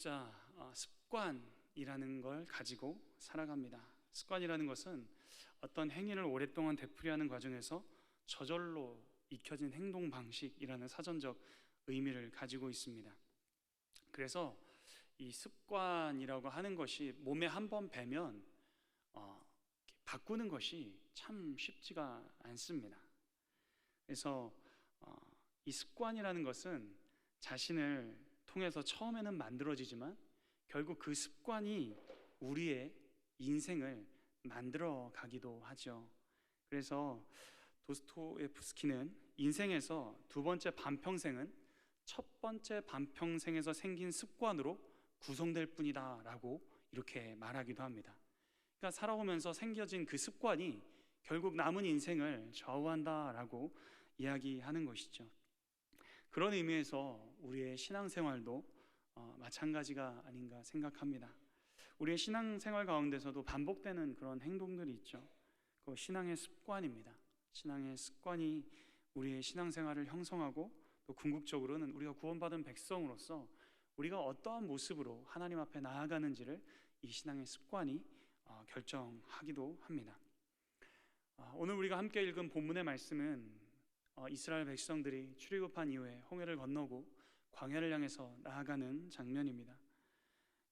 각자 습관이라는 걸 가지고 살아갑니다. 습관이라는 것은 어떤 행위를 오랫동안 되풀이하는 과정에서 저절로 익혀진 행동 방식이라는 사전적 의미를 가지고 있습니다. 그래서 이 습관이라고 하는 것이 몸에 한번 배면 바꾸는 것이 참 쉽지가 않습니다. 그래서 이 습관이라는 것은 자신을 통해서 처음에는 만들어지지만 결국 그 습관이 우리의 인생을 만들어 가기도 하죠. 그래서 도스토옙스키는 인생에서 두 번째 반평생은 첫 번째 반평생에서 생긴 습관으로 구성될 뿐이다 라고 이렇게 말하기도 합니다. 그러니까 살아오면서 생겨진 그 습관이 결국 남은 인생을 좌우한다라고 이야기하는 것이죠. 그런 의미에서 우리의 신앙생활도 마찬가지가 아닌가 생각합니다. 우리의 신앙생활 가운데서도 반복되는 그런 행동들이 있죠. 그 신앙의 습관입니다. 신앙의 습관이 우리의 신앙생활을 형성하고 또 궁극적으로는 우리가 구원받은 백성으로서 우리가 어떠한 모습으로 하나님 앞에 나아가는지를 이 신앙의 습관이 결정하기도 합니다. 오늘 우리가 함께 읽은 본문의 말씀은 이스라엘 백성들이 출애굽한 이후에 홍해를 건너고 광야를 향해서 나아가는 장면입니다.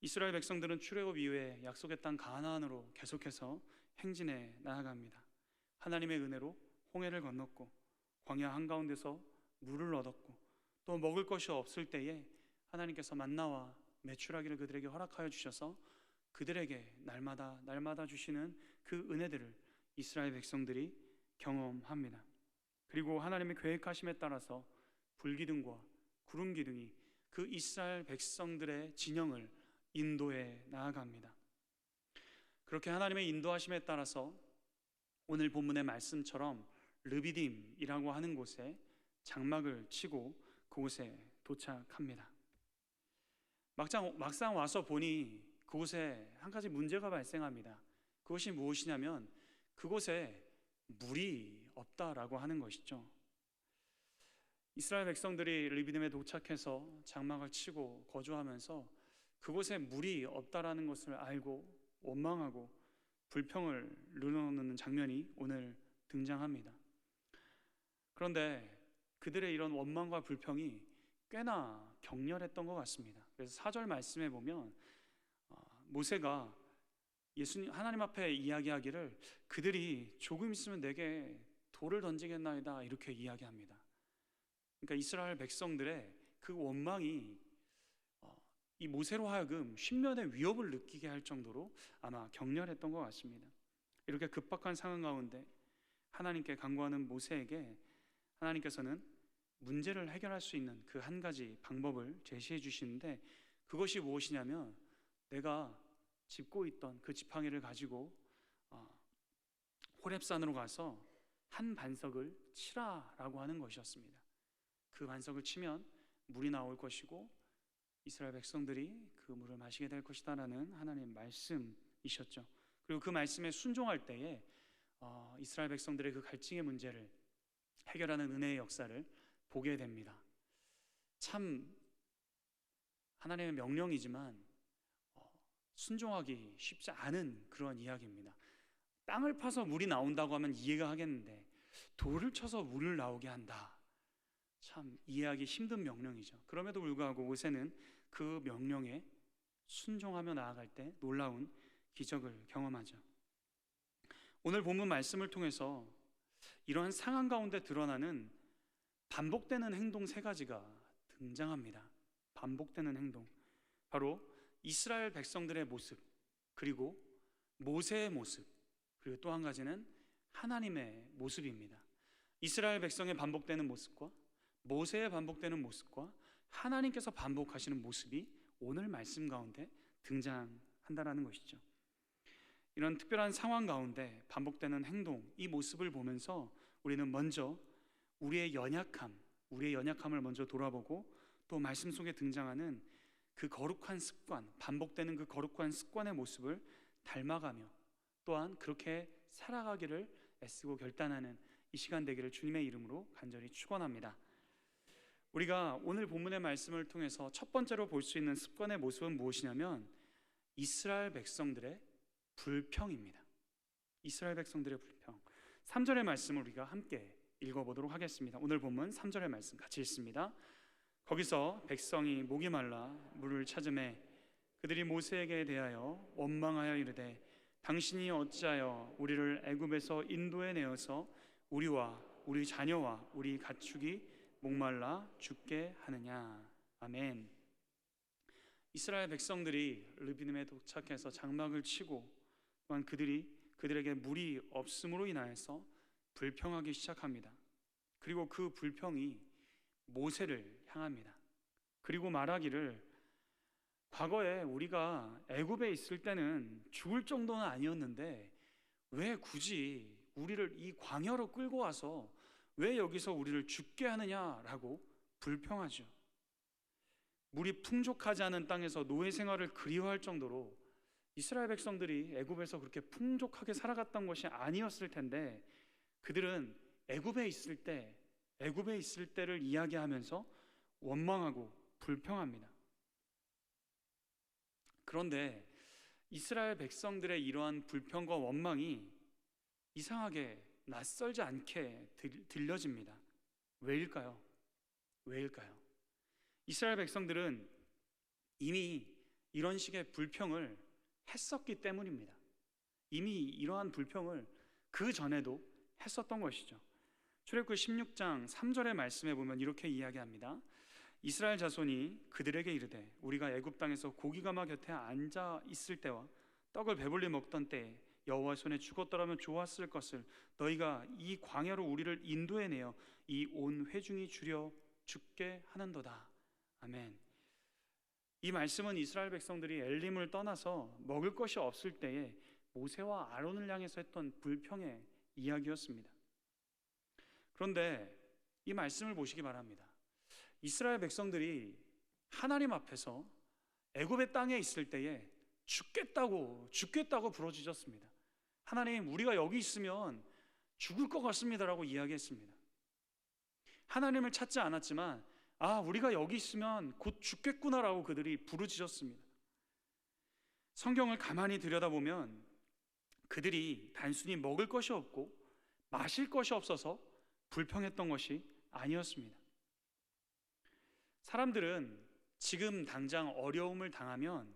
이스라엘 백성들은 출애굽 이후에 약속의 땅 가나안으로 계속해서 행진해 나아갑니다. 하나님의 은혜로 홍해를 건넜고 광야 한가운데서 물을 얻었고 또 먹을 것이 없을 때에 하나님께서 만나와 메추라기를 그들에게 허락하여 주셔서 그들에게 날마다 주시는 그 은혜들을 이스라엘 백성들이 경험합니다. 그리고 하나님의 계획하심에 따라서 불기둥과 구름기둥이 그 이스라엘 백성들의 진영을 인도해 나아갑니다. 그렇게 하나님의 인도하심에 따라서 오늘 본문의 말씀처럼 르비딤이라고 하는 곳에 장막을 치고 그곳에 도착합니다. 막상 와서 보니 그곳에 한 가지 문제가 발생합니다. 그것이 무엇이냐면 그곳에 물이 없다라고 하는 것이죠. 이스라엘 백성들이 르비딤에 도착해서 장막을 치고 거주하면서 그곳에 물이 없다라는 것을 알고 원망하고 불평을 늘어놓는 장면이 오늘 등장합니다. 그런데 그들의 이런 원망과 불평이 꽤나 격렬했던 것 같습니다. 그래서 4절 말씀에 보면 모세가 하나님 앞에 이야기하기를 그들이 조금 있으면 내게 돌을 던지겠나이다 이렇게 이야기합니다. 그러니까 이스라엘 백성들의 그 원망이 이 모세로 하여금 신면의 위협을 느끼게 할 정도로 아마 격렬했던 것 같습니다. 이렇게 급박한 상황 가운데 하나님께 간구하는 모세에게 하나님께서는 문제를 해결할 수 있는 그 한 가지 방법을 제시해 주시는데 그것이 무엇이냐면 내가 짚고 있던 그 지팡이를 가지고 호렙산으로 가서 한 반석을 치라라고 하는 것이었습니다. 그 반석을 치면 물이 나올 것이고 이스라엘 백성들이 그 물을 마시게 될 것이다라는 하나님의 말씀이셨죠. 그리고 그 말씀에 순종할 때에 이스라엘 백성들의 그 갈증의 문제를 해결하는 은혜의 역사를 보게 됩니다. 참 하나님의 명령이지만 순종하기 쉽지 않은 그런 이야기입니다. 땅을 파서 물이 나온다고 하면 이해가 하겠는데 돌을 쳐서 물을 나오게 한다. 참 이해하기 힘든 명령이죠. 그럼에도 불구하고 모세는 그 명령에 순종하며 나아갈 때 놀라운 기적을 경험하죠. 오늘 본문 말씀을 통해서 이러한 상황 가운데 드러나는 반복되는 행동 3가지가 등장합니다. 반복되는 행동, 바로 이스라엘 백성들의 모습, 그리고 모세의 모습, 그리고 또 한 가지는 하나님의 모습입니다. 이스라엘 백성의 반복되는 모습과 모세의 반복되는 모습과 하나님께서 반복하시는 모습이 오늘 말씀 가운데 등장한다라는 것이죠. 이런 특별한 상황 가운데 반복되는 행동, 이 모습을 보면서 우리는 먼저 우리의 연약함을 먼저 돌아보고 또 말씀 속에 등장하는 그 거룩한 습관, 반복되는 그 거룩한 습관의 모습을 닮아가며 또한 그렇게 살아가기를 애쓰고 결단하는 이 시간 되기를 주님의 이름으로 간절히 축원합니다. 우리가 오늘 본문의 말씀을 통해서 첫 번째로 볼 수 있는 습관의 모습은 무엇이냐면 이스라엘 백성들의 불평입니다. 이스라엘 백성들의 불평. 3절의 말씀을 우리가 함께 읽어보도록 하겠습니다. 오늘 본문 3절의 말씀 같이 읽습니다. 거기서 백성이 목이 말라 물을 찾으매 그들이 모세에게 대하여 원망하여 이르되 당신이 어찌하여 우리를 애굽에서 인도해 내어서 우리와 우리 자녀와 우리 가축이 목말라 죽게 하느냐. 아멘. 이스라엘 백성들이 르비딤에 도착해서 장막을 치고 또한 그들에게 물이 없음으로 인하여서 불평하기 시작합니다. 그리고 그 불평이 모세를 향합니다. 그리고 말하기를 과거에 우리가 애굽에 있을 때는 죽을 정도는 아니었는데 왜 굳이 우리를 이 광야로 끌고 와서 왜 여기서 우리를 죽게 하느냐라고 불평하죠. 물이 풍족하지 않은 땅에서 노예 생활을 그리워할 정도로 이스라엘 백성들이 애굽에서 그렇게 풍족하게 살아갔던 것이 아니었을 텐데 그들은 애굽에 있을 때를 이야기하면서 원망하고 불평합니다. 그런데 이스라엘 백성들의 이러한 불평과 원망이 이상하게 낯설지 않게 들려집니다. 왜일까요? 이스라엘 백성들은 이미 이런 식의 불평을 했었기 때문입니다. 이미 이러한 불평을 그 전에도 했었던 것이죠. 출애굽기 16장 3절의 말씀에 보면 이렇게 이야기합니다. 이스라엘 자손이 그들에게 이르되 우리가 애굽 땅에서 고기가마 곁에 앉아 있을 때와 떡을 배불리 먹던 때에 여호와 손에 죽었더라면 좋았을 것을 너희가 이 광야로 우리를 인도해 내어 이 온 회중이 주려 죽게 하는도다. 아멘. 이 말씀은 이스라엘 백성들이 엘림을 떠나서 먹을 것이 없을 때에 모세와 아론을 향해서 했던 불평의 이야기였습니다. 그런데 이 말씀을 보시기 바랍니다. 이스라엘 백성들이 하나님 앞에서 애굽의 땅에 있을 때에 죽겠다고 부르짖었습니다. 하나님, 우리가 여기 있으면 죽을 것 같습니다라고 이야기했습니다. 하나님을 찾지 않았지만 우리가 여기 있으면 곧 죽겠구나라고 그들이 부르짖었습니다. 성경을 가만히 들여다보면 그들이 단순히 먹을 것이 없고 마실 것이 없어서 불평했던 것이 아니었습니다. 사람들은 지금 당장 어려움을 당하면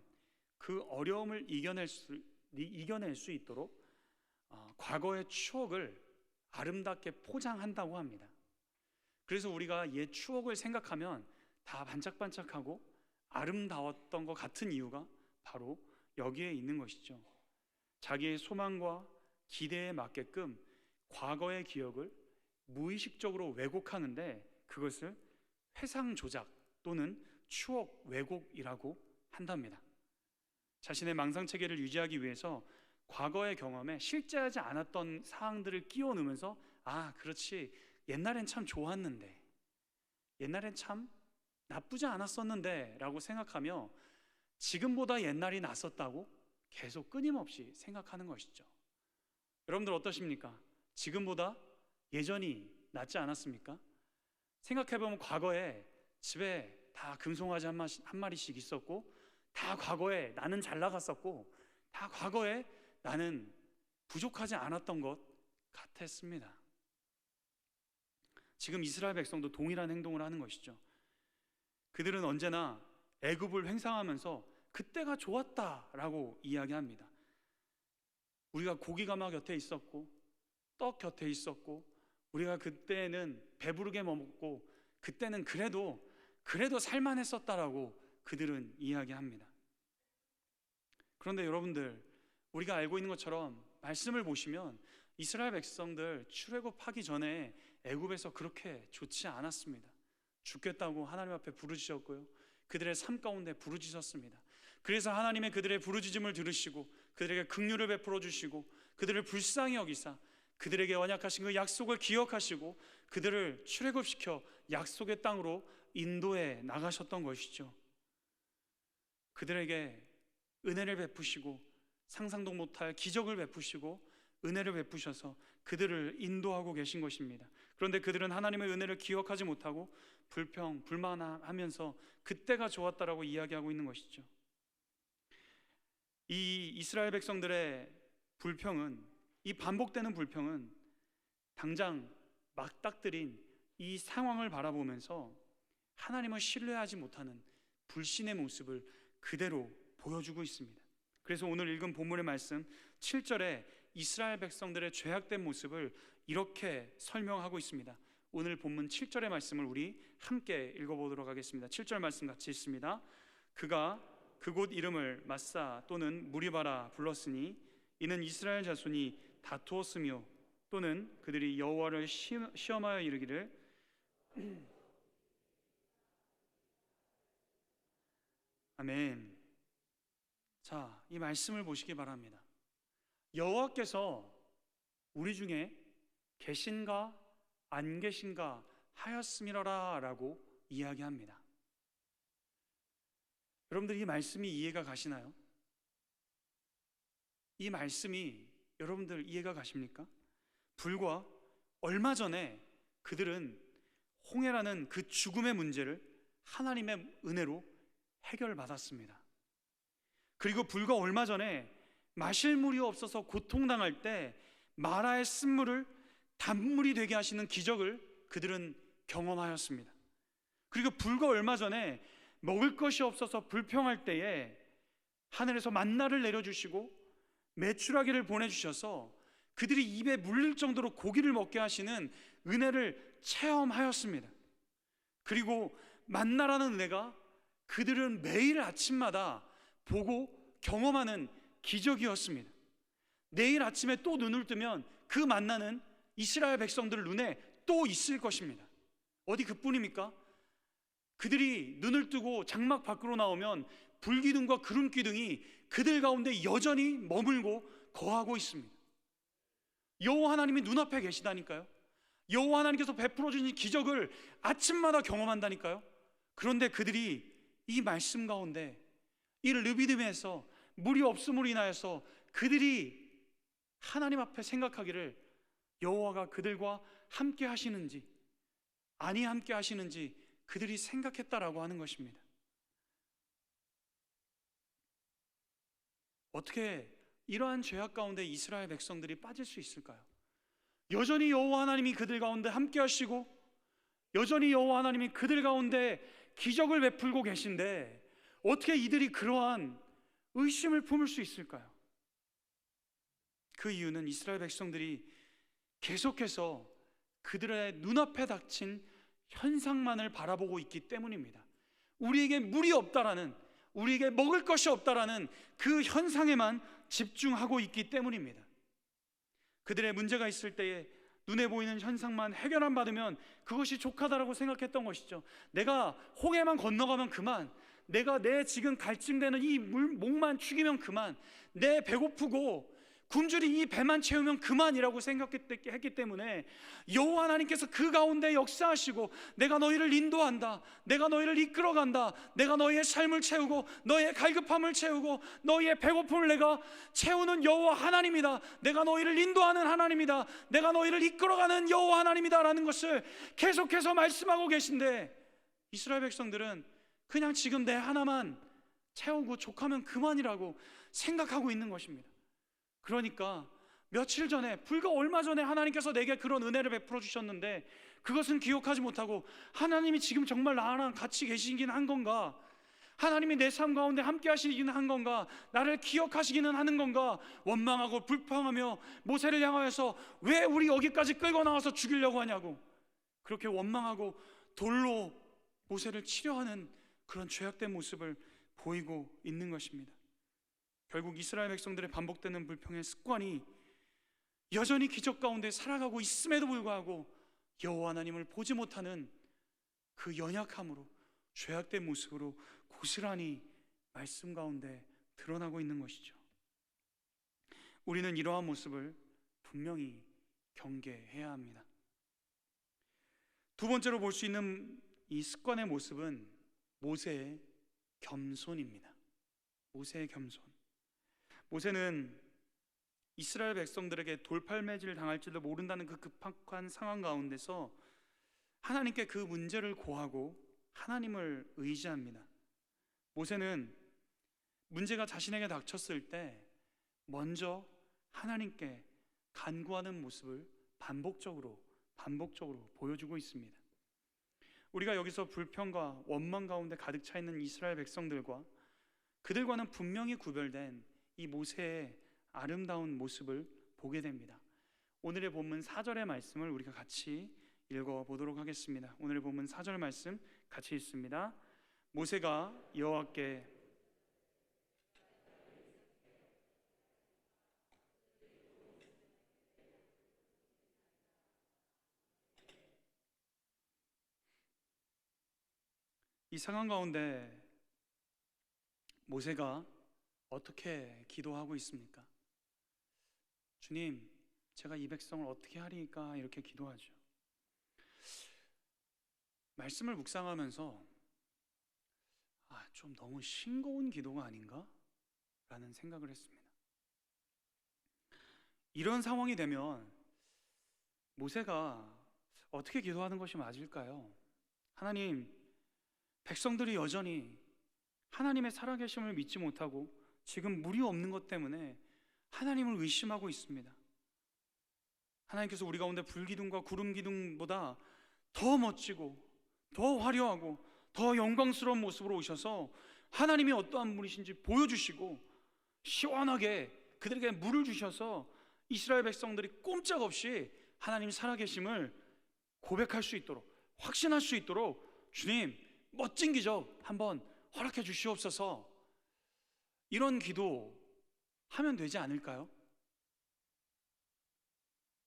그 어려움을 이겨낼 수 있도록 과거의 추억을 아름답게 포장한다고 합니다. 그래서 우리가 옛 추억을 생각하면 다 반짝반짝하고 아름다웠던 것 같은 이유가 바로 여기에 있는 것이죠. 자기의 소망과 기대에 맞게끔 과거의 기억을 무의식적으로 왜곡하는데 그것을 회상 조작 또는 추억 왜곡이라고 한답니다. 자신의 망상체계를 유지하기 위해서 과거의 경험에 실제하지 않았던 사항들을 끼워 넣으면서 그렇지, 옛날엔 참 좋았는데, 옛날엔 참 나쁘지 않았었는데 라고 생각하며 지금보다 옛날이 낫었다고 계속 끊임없이 생각하는 것이죠. 여러분들 어떠십니까? 지금보다 예전이 낫지 않았습니까? 생각해보면 과거에 집에 다 금송아지 한 마리씩 있었고, 다 과거에 나는 잘 나갔었고, 다 과거에 나는 부족하지 않았던 것 같았습니다. 지금 이스라엘 백성도 동일한 행동을 하는 것이죠. 그들은 언제나 애굽을 횡상하면서 그때가 좋았다라고 이야기합니다. 우리가 고기가마 곁에 있었고 떡 곁에 있었고 우리가 그때는 배부르게 먹고 그때는 그래도 살만했었다라고 그들은 이야기합니다. 그런데 여러분들, 우리가 알고 있는 것처럼 말씀을 보시면 이스라엘 백성들 출애굽하기 전에 애굽에서 그렇게 좋지 않았습니다. 죽겠다고 하나님 앞에 부르짖었고요, 그들의 삶 가운데 부르짖었습니다. 그래서 하나님의 그들의 부르짖음을 들으시고 그들에게 긍휼을 베풀어 주시고 그들을 불쌍히 여기사 그들에게 언약하신 그 약속을 기억하시고 그들을 출애굽시켜 약속의 땅으로 인도해 나가셨던 것이죠. 그들에게 은혜를 베푸시고 상상도 못할 기적을 베푸시고 은혜를 베푸셔서 그들을 인도하고 계신 것입니다. 그런데 그들은 하나님의 은혜를 기억하지 못하고 불만하면서 그때가 좋았다라고 이야기하고 있는 것이죠. 이 이스라엘 백성들의 불평은, 이 반복되는 불평은 당장 맞닥뜨린 이 상황을 바라보면서 하나님을 신뢰하지 못하는 불신의 모습을 그대로 보여주고 있습니다. 그래서 오늘 읽은 본문의 말씀 7절에 이스라엘 백성들의 죄악된 모습을 이렇게 설명하고 있습니다. 오늘 본문 7절의 말씀을 우리 함께 읽어보도록 하겠습니다. 7절 말씀 같이 읽습니다. 그가 그곳 이름을 마사 또는 무리바라 불렀으니 이는 이스라엘 자손이 다투었으며 또는 그들이 여호와를 시험하여 이르기를 아멘. 자, 이 말씀을 보시기 바랍니다. 여호와께서 우리 중에 계신가 안 계신가 하였음이러라 라고 이야기합니다. 여러분들 이 말씀이 이해가 가시나요? 이 말씀이 여러분들 이해가 가십니까? 불과 얼마 전에 그들은 홍해라는 그 죽음의 문제를 하나님의 은혜로 해결받았습니다. 그리고 불과 얼마 전에 마실 물이 없어서 고통당할 때 마라의 쓴물을 단물이 되게 하시는 기적을 그들은 경험하였습니다. 그리고 불과 얼마 전에 먹을 것이 없어서 불평할 때에 하늘에서 만나를 내려주시고 메추라기를 보내주셔서 그들이 입에 물릴 정도로 고기를 먹게 하시는 은혜를 체험하였습니다. 그리고 만나라는 은혜가 그들은 매일 아침마다 보고 경험하는 기적이었습니다. 내일 아침에 또 눈을 뜨면 그 만나는 이스라엘 백성들 눈에 또 있을 것입니다. 어디 그뿐입니까? 그들이 눈을 뜨고 장막 밖으로 나오면 불기둥과 구름기둥이 그들 가운데 여전히 머물고 거하고 있습니다. 여호와 하나님이 눈앞에 계시다니까요. 여호와 하나님께서 베풀어 주신 기적을 아침마다 경험한다니까요. 그런데 그들이 이 말씀 가운데 이 르비딤에서 물이 없음으로 인하여서 그들이 하나님 앞에 생각하기를 여호와가 그들과 함께 하시는지 아니 함께 하시는지 그들이 생각했다라고 하는 것입니다. 어떻게 이러한 죄악 가운데 이스라엘 백성들이 빠질 수 있을까요? 여전히 여호와 하나님이 그들 가운데 함께 하시고 여전히 여호와 하나님이 그들 가운데 기적을 베풀고 계신데 어떻게 이들이 그러한 의심을 품을 수 있을까요? 그 이유는 이스라엘 백성들이 계속해서 그들의 눈앞에 닥친 현상만을 바라보고 있기 때문입니다. 우리에게 물이 없다라는, 우리에게 먹을 것이 없다라는 그 현상에만 집중하고 있기 때문입니다. 그들의 문제가 있을 때에 눈에 보이는 현상만 해결만 받으면 그것이 족하다라고 생각했던 것이죠. 내가 홍해만 건너가면 그만, 내가 내 지금 갈증되는 이 목만 축이면 그만, 내 배고프고 굶주린 이 배만 채우면 그만이라고 생각했기 때문에 여호와 하나님께서 그 가운데 역사하시고 내가 너희를 인도한다, 내가 너희를 이끌어간다, 내가 너희의 삶을 채우고 너희의 갈급함을 채우고 너희의 배고픔을 내가 채우는 여호와 하나님이다, 내가 너희를 인도하는 하나님이다, 내가 너희를 이끌어가는 여호와 하나님이다 라는 것을 계속해서 말씀하고 계신데 이스라엘 백성들은 그냥 지금 내 하나만 채우고 족하면 그만이라고 생각하고 있는 것입니다. 그러니까 며칠 전에, 불과 얼마 전에 하나님께서 내게 그런 은혜를 베풀어 주셨는데 그것은 기억하지 못하고 하나님이 지금 정말 나랑 같이 계시긴 한 건가, 하나님이 내 삶 가운데 함께 하시기는 한 건가, 나를 기억하시기는 하는 건가 원망하고 불평하며 모세를 향하여서 왜 우리 여기까지 끌고 나와서 죽이려고 하냐고 그렇게 원망하고 돌로 모세를 치려하는 그런 죄악된 모습을 보이고 있는 것입니다. 결국 이스라엘 백성들의 반복되는 불평의 습관이 여전히 기적 가운데 살아가고 있음에도 불구하고 여호와 하나님을 보지 못하는 그 연약함으로 죄악된 모습으로 고스란히 말씀 가운데 드러나고 있는 것이죠. 우리는 이러한 모습을 분명히 경계해야 합니다. 두 번째로 볼 수 있는 이 습관의 모습은 모세의 겸손입니다. 모세의 겸손. 모세는 이스라엘 백성들에게 돌팔매질 당할지도 모른다는 그 급박한 상황 가운데서 하나님께 그 문제를 고하고 하나님을 의지합니다. 모세는 문제가 자신에게 닥쳤을 때 먼저 하나님께 간구하는 모습을 반복적으로 보여주고 있습니다. 우리가 여기서 불평과 원망 가운데 가득 차 있는 이스라엘 백성들과 그들과는 분명히 구별된 이 모세의 아름다운 모습을 보게 됩니다. 오늘의 본문 4절의 말씀을 우리가 같이 읽어보도록 하겠습니다. 오늘의 본문 4절 말씀 같이 읽습니다. 모세가 여호와께 이 상황 가운데 모세가 어떻게 기도하고 있습니까? 주님, 제가 이 백성을 어떻게 하리까 이렇게 기도하죠. 말씀을 묵상하면서 좀 너무 싱거운 기도가 아닌가? 라는 생각을 했습니다. 이런 상황이 되면 모세가 어떻게 기도하는 것이 맞을까요? 하나님, 백성들이 여전히 하나님의 살아계심을 믿지 못하고 지금 물이 없는 것 때문에 하나님을 의심하고 있습니다. 하나님께서 우리 가운데 불기둥과 구름기둥보다 더 멋지고 더 화려하고 더 영광스러운 모습으로 오셔서 하나님이 어떠한 분이신지 보여주시고 시원하게 그들에게 물을 주셔서 이스라엘 백성들이 꼼짝없이 하나님 살아계심을 고백할 수 있도록, 확신할 수 있도록 주님 멋진 기적 한번 허락해 주시옵소서. 이런 기도 하면 되지 않을까요?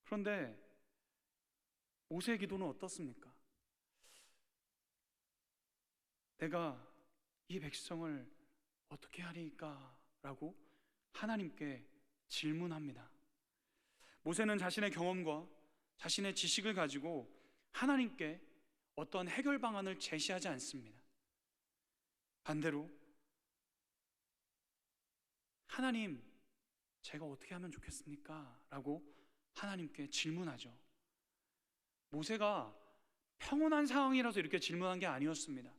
그런데 모세의 기도는 어떻습니까? 내가 이 백성을 어떻게 하리까? 라고 하나님께 질문합니다. 모세는 자신의 경험과 자신의 지식을 가지고 하나님께 어떤 해결 방안을 제시하지 않습니다. 반대로 하나님, 제가 어떻게 하면 좋겠습니까? 라고 하나님께 질문하죠. 모세가 평온한 상황이라서 이렇게 질문한 게 아니었습니다.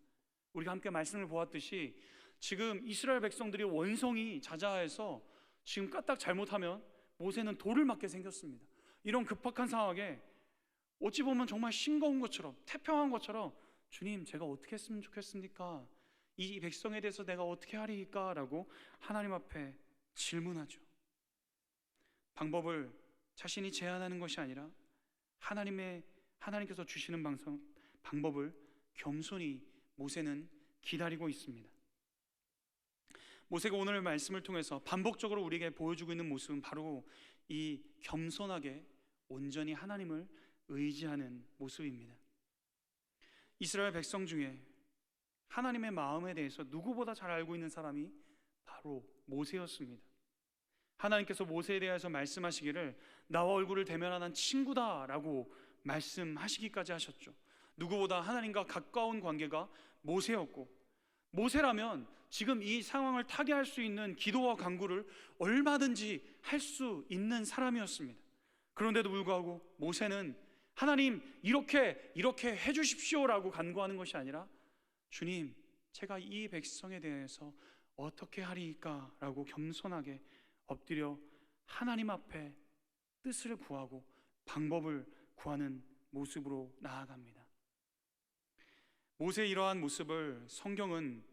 우리가 함께 말씀을 보았듯이 지금 이스라엘 백성들이 원성이 자자해서 지금 까딱 잘못하면 모세는 돌을 맞게 생겼습니다. 이런 급박한 상황에 어찌 보면 정말 싱거운 것처럼, 태평한 것처럼 주님, 제가 어떻게 했으면 좋겠습니까? 이 백성에 대해서 내가 어떻게 하리까? 라고 하나님 앞에 질문하죠. 방법을 자신이 제안하는 것이 아니라 하나님께서 주시는 방법을 겸손히 모세는 기다리고 있습니다. 모세가 오늘 말씀을 통해서 반복적으로 우리에게 보여주고 있는 모습은 바로 이 겸손하게 온전히 하나님을 의지하는 모습입니다. 이스라엘 백성 중에 하나님의 마음에 대해서 누구보다 잘 알고 있는 사람이 바로 모세였습니다. 하나님께서 모세에 대해서 말씀하시기를 나와 얼굴을 대면하는 친구다라고 말씀하시기까지 하셨죠. 누구보다 하나님과 가까운 관계가 모세였고, 모세라면 지금 이 상황을 타개할 수 있는 기도와 간구를 얼마든지 할 수 있는 사람이었습니다. 그런데도 불구하고 모세는 하나님, 이렇게 해주십시오라고 간구하는 것이 아니라 주님, 제가 이 백성에 대해서 어떻게 하리까? 라고 겸손하게 엎드려 하나님 앞에 뜻을 구하고 방법을 구하는 모습으로 나아갑니다. 모세의 이러한 모습을 성경은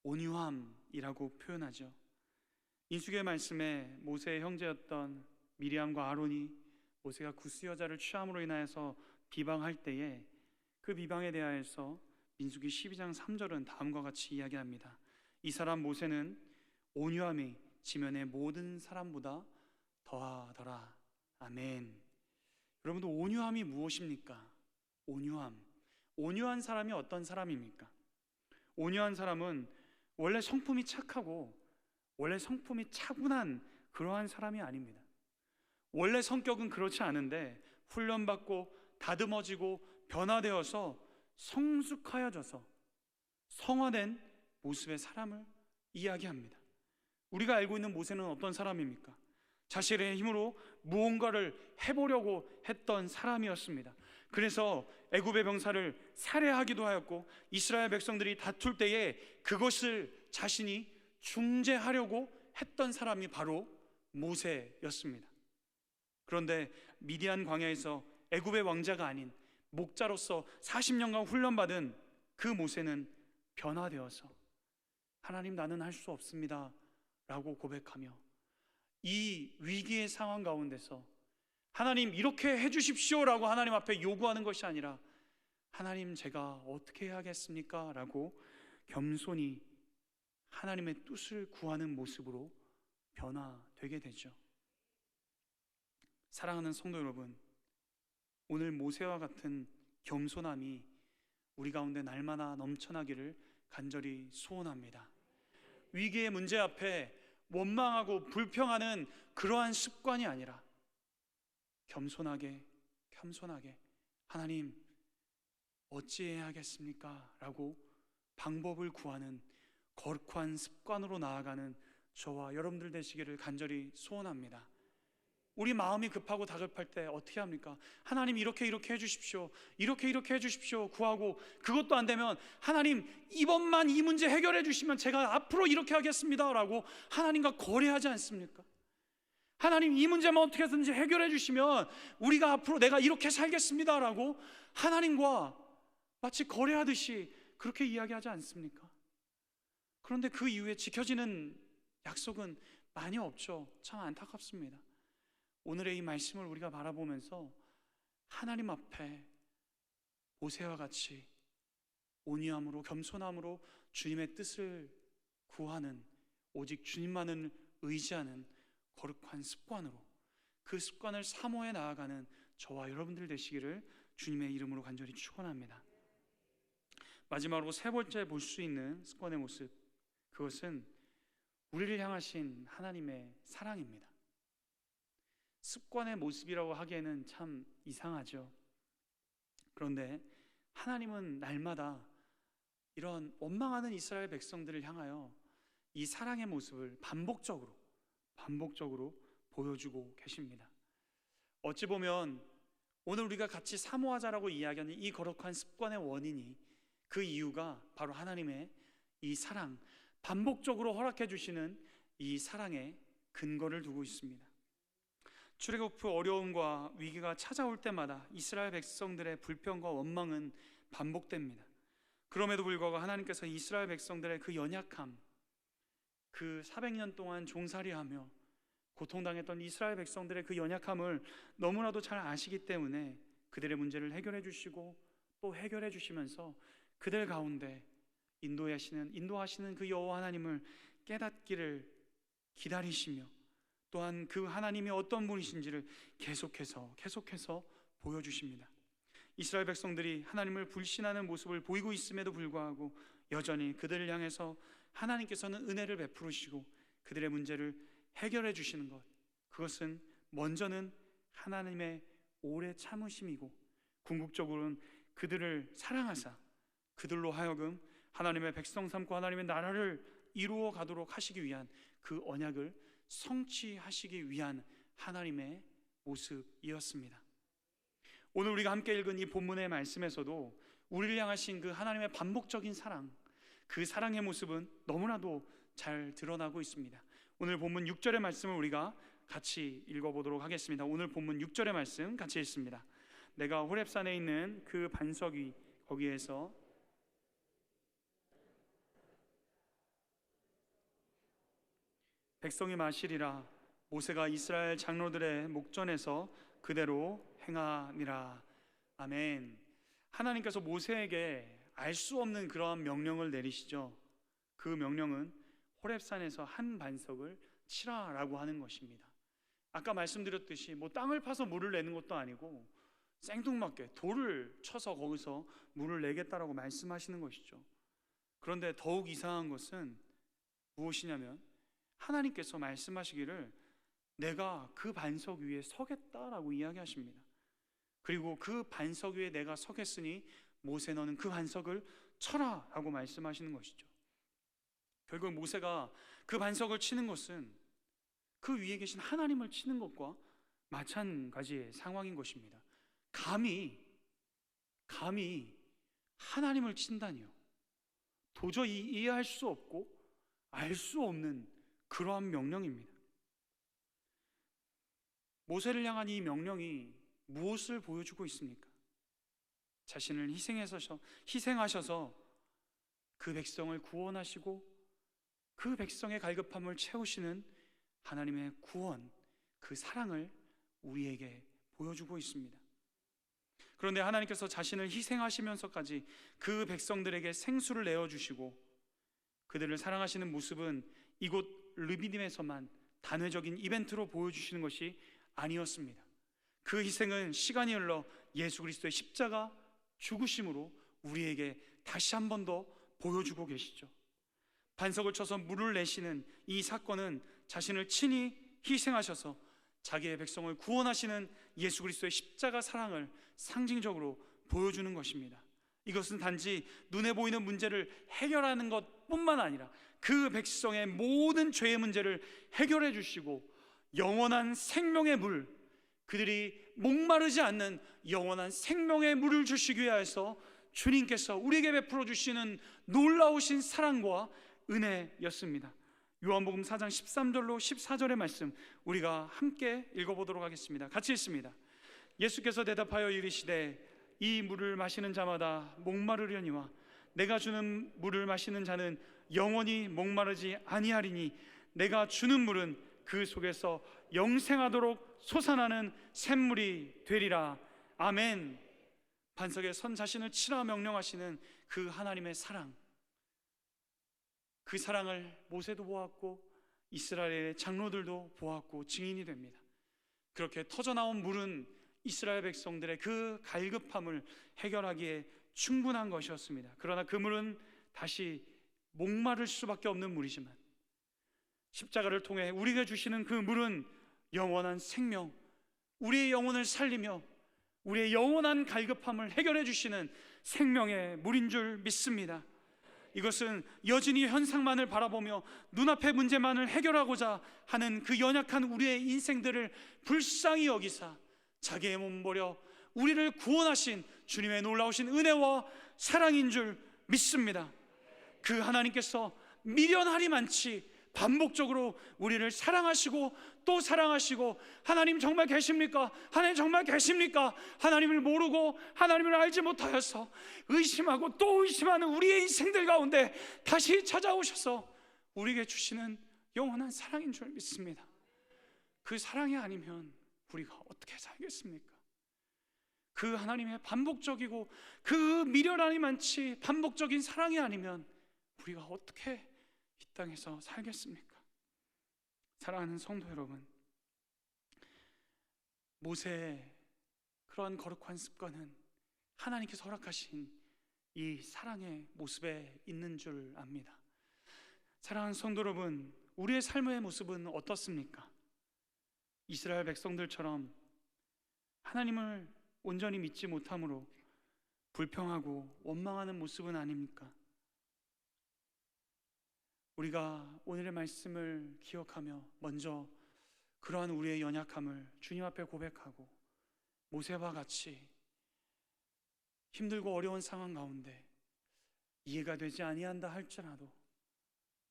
온유함이라고 표현하죠. 인수기의 말씀에 모세의 형제였던 미리암과 아론이 모세가 구스 여자를 취함으로 인하여서 비방할 때에 그 비방에 대하여서 민수기 12장 3절은 다음과 같이 이야기합니다. 이 사람 모세는 온유함이 지면의 모든 사람보다 더하더라. 아멘. 여러분들, 온유함이 무엇입니까? 온유한 사람이 어떤 사람입니까? 온유한 사람은 원래 성품이 착하고 원래 성품이 차분한 그러한 사람이 아닙니다. 원래 성격은 그렇지 않은데 훈련받고 다듬어지고 변화되어서 성숙하여져서 성화된 모습의 사람을 이야기합니다. 우리가 알고 있는 모세는 어떤 사람입니까? 자신의 힘으로 무언가를 해보려고 했던 사람이었습니다. 그래서 애굽의 병사를 살해하기도 하였고, 이스라엘 백성들이 다툴 때에 그것을 자신이 중재하려고 했던 사람이 바로 모세였습니다. 그런데 미디안 광야에서 애굽의 왕자가 아닌 목자로서 40년간 훈련받은 그 모세는 변화되어서 하나님, 나는 할 수 없습니다 라고 고백하며 이 위기의 상황 가운데서 하나님, 이렇게 해주십시오 라고 하나님 앞에 요구하는 것이 아니라 하나님, 제가 어떻게 해야겠습니까? 라고 겸손히 하나님의 뜻을 구하는 모습으로 변화되게 되죠. 사랑하는 성도 여러분, 오늘 모세와 같은 겸손함이 우리 가운데 날마다 넘쳐나기를 간절히 소원합니다. 위기의 문제 앞에 원망하고 불평하는 그러한 습관이 아니라 겸손하게 하나님, 어찌해야 하겠습니까? 라고 방법을 구하는 거룩한 습관으로 나아가는 저와 여러분들 되시기를 간절히 소원합니다. 우리 마음이 급하고 다급할 때 어떻게 합니까? 하나님, 이렇게 해주십시오, 이렇게 해주십시오 구하고, 그것도 안 되면 하나님, 이번만 이 문제 해결해 주시면 제가 앞으로 이렇게 하겠습니다 라고 하나님과 거래하지 않습니까? 하나님, 이 문제만 어떻게든지 해결해 주시면 우리가 앞으로 내가 이렇게 살겠습니다 라고 하나님과 마치 거래하듯이 그렇게 이야기하지 않습니까? 그런데 그 이후에 지켜지는 약속은 많이 없죠. 참 안타깝습니다. 오늘의 이 말씀을 우리가 바라보면서 하나님 앞에 모세와 같이 온유함으로 겸손함으로 주님의 뜻을 구하는, 오직 주님만을 의지하는 거룩한 습관으로, 그 습관을 사모해 나아가는 저와 여러분들 되시기를 주님의 이름으로 간절히 축원합니다. 마지막으로 세 번째 볼 수 있는 습관의 모습, 그것은 우리를 향하신 하나님의 사랑입니다. 습관의 모습이라고 하기에는 참 이상하죠. 그런데 하나님은 날마다 이런 원망하는 이스라엘 백성들을 향하여 이 사랑의 모습을 반복적으로 보여주고 계십니다. 어찌 보면 오늘 우리가 같이 사모하자라고 이야기하는 이 거룩한 습관의 원인이, 그 이유가 바로 하나님의 이 사랑, 반복적으로 허락해 주시는 이 사랑의 근거를 두고 있습니다. 출애굽 후 어려움과 위기가 찾아올 때마다 이스라엘 백성들의 불평과 원망은 반복됩니다. 그럼에도 불구하고 하나님께서 이스라엘 백성들의 그 연약함, 그 400년 동안 종살이하며 고통당했던 이스라엘 백성들의 그 연약함을 너무나도 잘 아시기 때문에 그들의 문제를 해결해 주시고, 또 해결해 주시면서 그들 가운데 인도하시는 그 여호와 하나님을 깨닫기를 기다리시며, 또한 그 하나님이 어떤 분이신지를 계속해서 보여주십니다. 이스라엘 백성들이 하나님을 불신하는 모습을 보이고 있음에도 불구하고 여전히 그들을 향해서 하나님께서는 은혜를 베푸시고 그들의 문제를 해결해 주시는 것, 그것은 먼저는 하나님의 오래 참으심이고, 궁극적으로는 그들을 사랑하사 그들로 하여금 하나님의 백성 삼고 하나님의 나라를 이루어 가도록 하시기 위한 그 언약을 성취하시기 위한 하나님의 모습이었습니다. 오늘 우리가 함께 읽은 이 본문의 말씀에서도 우리를 향하신 그 하나님의 반복적인 사랑, 그 사랑의 모습은 너무나도 잘 드러나고 있습니다. 오늘 본문 6절의 말씀을 우리가 같이 읽어보도록 하겠습니다. 오늘 본문 6절의 말씀 같이 읽습니다. 내가 호렙산에 있는 그 반석 위 거기에서 백성이 마시리라. 모세가 이스라엘 장로들의 목전에서 그대로 행하니라. 아멘. 하나님께서 모세에게 알 수 없는 그러한 명령을 내리시죠. 그 명령은 호렙산에서 한 반석을 치라라고 하는 것입니다. 아까 말씀드렸듯이 땅을 파서 물을 내는 것도 아니고 생뚱맞게 돌을 쳐서 거기서 물을 내겠다라고 말씀하시는 것이죠. 그런데 더욱 이상한 것은 무엇이냐면, 하나님께서 말씀하시기를 내가 그 반석 위에 서겠다라고 이야기하십니다. 그리고 그 반석 위에 내가 서겠으니 모세, 너는 그 반석을 쳐라 라고 말씀하시는 것이죠. 결국 모세가 그 반석을 치는 것은 그 위에 계신 하나님을 치는 것과 마찬가지의 상황인 것입니다. 감히 하나님을 친다니요. 도저히 이해할 수 없고 알 수 없는 그러한 명령입니다. 모세를 향한 이 명령이 무엇을 보여주고 있습니까? 자신을 희생하셔서 그 백성을 구원하시고 그 백성의 갈급함을 채우시는 하나님의 구원, 그 사랑을 우리에게 보여주고 있습니다. 그런데 하나님께서 자신을 희생하시면서까지 그 백성들에게 생수를 내어주시고 그들을 사랑하시는 모습은 이곳 르비딤에서만 단회적인 이벤트로 보여주시는 것이 아니었습니다. 그 희생은 시간이 흘러 예수 그리스도의 십자가 죽으심으로 우리에게 다시 한 번 더 보여주고 계시죠. 반석을 쳐서 물을 내시는 이 사건은 자신을 친히 희생하셔서 자기의 백성을 구원하시는 예수 그리스도의 십자가 사랑을 상징적으로 보여주는 것입니다. 이것은 단지 눈에 보이는 문제를 해결하는 것뿐만 아니라 그 백성의 모든 죄의 문제를 해결해 주시고 영원한 생명의 물, 그들이 목마르지 않는 영원한 생명의 물을 주시기 위하여서 주님께서 우리에게 베풀어 주시는 놀라우신 사랑과 은혜였습니다. 요한복음 4장 13절로 14절의 말씀 우리가 함께 읽어보도록 하겠습니다. 같이 읽습니다. 예수께서 대답하여 이르시되 이 물을 마시는 자마다 목마르려니와 내가 주는 물을 마시는 자는 영원히 목마르지 아니하리니 내가 주는 물은 그 속에서 영생하도록 솟아나는 샘물이 되리라. 아멘. 반석에 선 자신을 치라 명령하시는 그 하나님의 사랑, 그 사랑을 모세도 보았고 이스라엘의 장로들도 보았고 증인이 됩니다. 그렇게 터져나온 물은 이스라엘 백성들의 그 갈급함을 해결하기에 충분한 것이었습니다. 그러나 그 물은 다시 목마를 수밖에 없는 물이지만 십자가를 통해 우리에게 주시는 그 물은 영원한 생명, 우리의 영혼을 살리며 우리의 영원한 갈급함을 해결해 주시는 생명의 물인 줄 믿습니다. 이것은 여전히 현상만을 바라보며 눈앞의 문제만을 해결하고자 하는 그 연약한 우리의 인생들을 불쌍히 여기사 자기의 몸 버려 우리를 구원하신 주님의 놀라우신 은혜와 사랑인 줄 믿습니다. 그 하나님께서 미련하리만치 반복적으로 우리를 사랑하시고 또 사랑하시고, 하나님 정말 계십니까? 하나님 정말 계십니까? 하나님을 모르고 하나님을 알지 못하여서 의심하고 또 의심하는 우리의 인생들 가운데 다시 찾아오셔서 우리에게 주시는 영원한 사랑인 줄 믿습니다. 그 사랑이 아니면 우리가 어떻게 살겠습니까? 그 하나님의 반복적이고 그 미련하리만치 반복적인 사랑이 아니면 우리가 어떻게 이 땅에서 살겠습니까? 사랑하는 성도 여러분, 모세의 그러한 거룩한 습관은 하나님께서 허락하신 이 사랑의 모습에 있는 줄 압니다. 사랑하는 성도 여러분, 우리의 삶의 모습은 어떻습니까? 이스라엘 백성들처럼 하나님을 온전히 믿지 못함으로 불평하고 원망하는 모습은 아닙니까? 우리가 오늘의 말씀을 기억하며 먼저 그러한 우리의 연약함을 주님 앞에 고백하고 모세와 같이 힘들고 어려운 상황 가운데 이해가 되지 아니한다 할지라도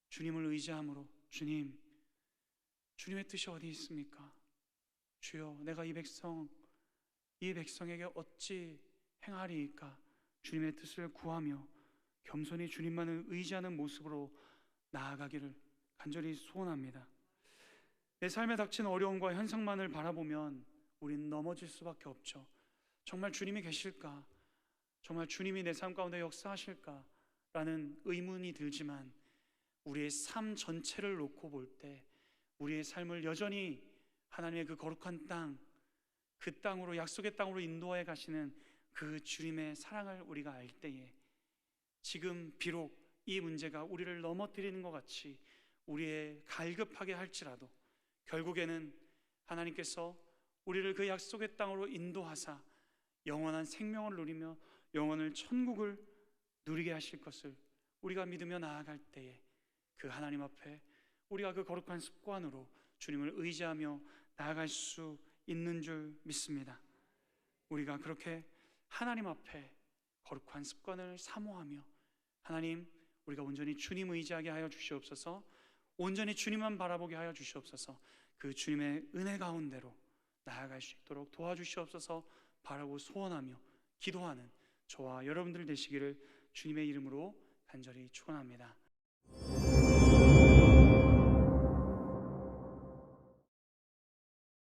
주님을 의지함으로, 주님, 주님의 뜻이 어디 있습니까? 주여, 내가 이 백성에게 어찌 행하리이까? 주님의 뜻을 구하며 겸손히 주님만을 의지하는 모습으로 나아가기를 간절히 소원합니다. 내 삶에 닥친 어려움과 현상만을 바라보면 우리는 넘어질 수밖에 없죠. 정말 주님이 계실까? 정말 주님이 내 삶 가운데 역사하실까? 라는 의문이 들지만 우리의 삶 전체를 놓고 볼 때 우리의 삶을 여전히 하나님의 그 거룩한 땅, 그 땅으로, 약속의 땅으로 인도해 가시는 그 주님의 사랑을 우리가 알 때에 지금 비록 이 문제가 우리를 넘어뜨리는 것 같이 우리의 갈급하게 할지라도 결국에는 하나님께서 우리를 그 약속의 땅으로 인도하사 영원한 생명을 누리며 영원을 천국을 누리게 하실 것을 우리가 믿으며 나아갈 때에 그 하나님 앞에 우리가 그 거룩한 습관으로 주님을 의지하며 나아갈 수 있는 줄 믿습니다. 우리가 그렇게 하나님 앞에 거룩한 습관을 사모하며, 하나님, 우리가 온전히 주님 의지하게 하여 주시옵소서, 온전히 주님만 바라보게 하여 주시옵소서, 그 주님의 은혜 가운데로 나아갈 수 있도록 도와주시옵소서 바라고 소원하며 기도하는 저와 여러분들 되시기를 주님의 이름으로 간절히 축원합니다.